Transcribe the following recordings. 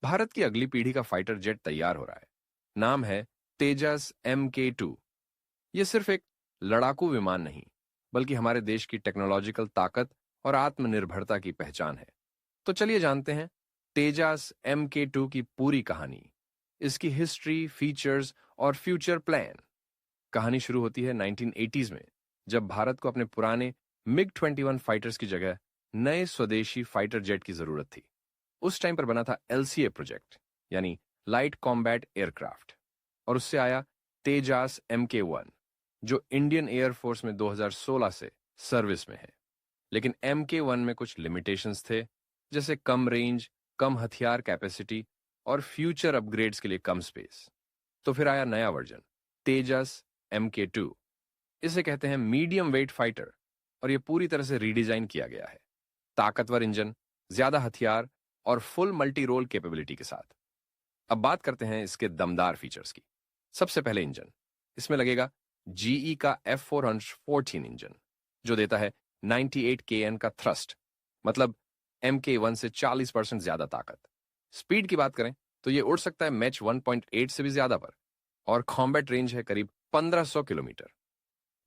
भारत की अगली पीढ़ी का फाइटर जेट तैयार हो रहा है। नाम है तेजस MK2। यह सिर्फ एक लड़ाकू विमान नहीं, बल्कि हमारे देश की टेक्नोलॉजिकल ताकत और आत्मनिर्भरता की पहचान है। तो चलिए जानते हैं तेजस MK2 की पूरी कहानी, इसकी हिस्ट्री, फीचर्स और फ्यूचर प्लान। कहानी शुरू होती है 1980s में, जब भारत को अपने पुराने MiG-21 फाइटर्स की जगह नए स्वदेशी फाइटर जेट की जरूरत थी। उस टाइम पर बना था LCA प्रोजेक्ट, यानी लाइट कॉम्बैट एयरक्राफ्ट, और उससे आया तेजस MK1, जो इंडियन एयरफोर्स में 2016 से सर्विस में है। लेकिन MK1 में कुछ लिमिटेशंस थे, जैसे कम रेंज, कम हथियार कैपेसिटी और फ्यूचर अपग्रेड्स के लिए कम स्पेस। तो फिर आया नया वर्जन, तेजस MK2। इसे कहते हैं मीडियम वेट फाइटर, और यह पूरी तरह से रीडिजाइन किया गया है, ताकतवर इंजन, ज्यादा हथियार और फुल मल्टी रोल कैपेबिलिटी के साथ। अब बात करते हैं इसके दमदार फीचर्स की। सबसे पहले इंजन। इसमें लगेगा GE का F414 इंजन, जो देता है 98 kN का थ्रस्ट, मतलब MK1 से 40% ज्यादा ताकत। स्पीड की बात करें तो यह उड़ सकता है मैच 1.8 से भी ज्यादा पर, और कॉम्बैट रेंज है करीब 1500 किलोमीटर।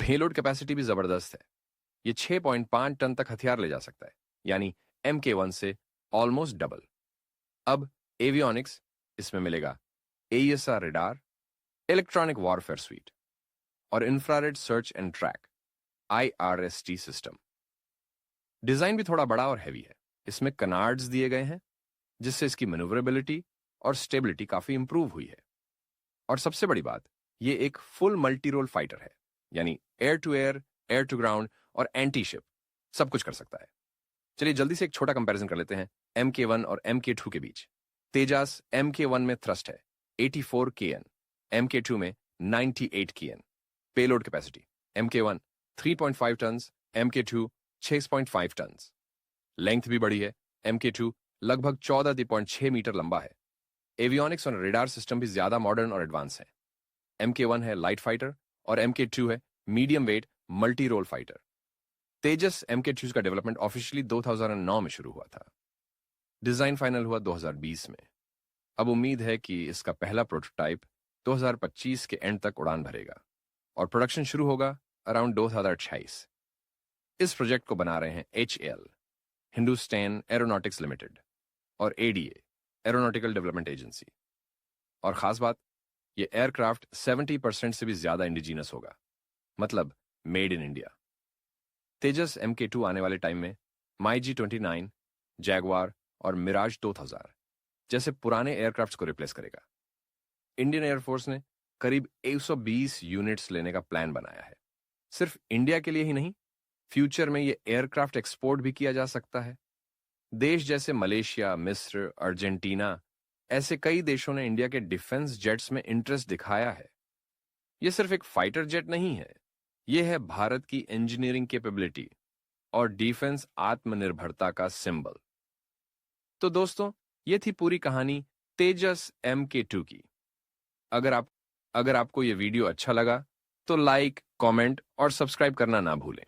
पेलोड कैपेसिटी भी जबरदस्त है। यह 6.5 टन तक हथियार ले जा सकता है, यानी MK1 से ऑलमोस्ट डबल। अब एवियोनिक्स। इसमें मिलेगा AESR radar, electronic warfare suite और infrared search and track IRST system. Design भी थोड़ा बड़ा और हैवी है। इसमें कनार्ड्स दिए गए हैं, जिससे इसकी मैन्यूवरेबिलिटी और स्टेबिलिटी काफी इंप्रूव हुई है। और सबसे बड़ी बात, यह एक फुल मल्टी रोल फाइटर है, यानी air to air, air to ground और एंटी शिप सब कुछ कर सकता है। चलिए जल्दी से एक छोटा कंपैरिजन कर लेते हैं MK1 और MK2 के बीच। तेजस MK1 में थ्रस्ट है 84 kN, MK2 में 98 kN। Payload capacity, MK1 3.5 tons, MK2 6.5 tons. Length भी बड़ी है, MK2 लगभग 14.6 मीटर लंबा है। एवियोनिक्स और रेडार सिस्टम भी ज्यादा मॉडर्न और एडवांस है। MK1 है लाइट फाइटर और MK2 है medium weight multi role fighter. Tejas MK2 का डेवलपमेंट ऑफिशियली 2009 में शुरू हुआ था। डिजाइन फाइनल हुआ 2020 में। अब उम्मीद है कि इसका पहला प्रोटोटाइप 2025 के एंड तक उड़ान भरेगा और प्रोडक्शन शुरू होगा अराउंड 2028। इस प्रोजेक्ट को बना रहे हैं HAL, हिंदुस्तान एरोनॉटिक्स लिमिटेड, और ADA, एरोनॉटिकल डेवलपमेंट एजेंसी। और खास बात, यह एयरक्राफ्ट 70% से भी ज्यादा इंडिजीनस होगा, मतलब made in India. Tejas MK2 आने वाले टाइम में MiG-29, जैगवार और मिराज 2000 जैसे पुराने एयरक्राफ्ट्स को रिप्लेस करेगा। इंडियन एयरफोर्स ने करीब 120 यूनिट्स लेने का प्लान बनाया है। सिर्फ इंडिया के लिए ही नहीं, फ्यूचर में यह एयरक्राफ्ट एक्सपोर्ट भी किया जा सकता है। देश जैसे मलेशिया, मिस्र, अर्जेंटीना, ऐसे कई देशों ने इंडिया के डिफेंस जेट्स में इंटरेस्ट दिखाया है। यह सिर्फ एक फाइटर जेट नहीं है, यह है भारत की इंजीनियरिंग कैपेबिलिटी और डिफेंस आत्मनिर्भरता का सिंबल। तो दोस्तों, यह थी पूरी कहानी तेजस MK2 की। अगर आपको यह वीडियो अच्छा लगा तो लाइक, कमेंट और सब्सक्राइब करना ना भूलें।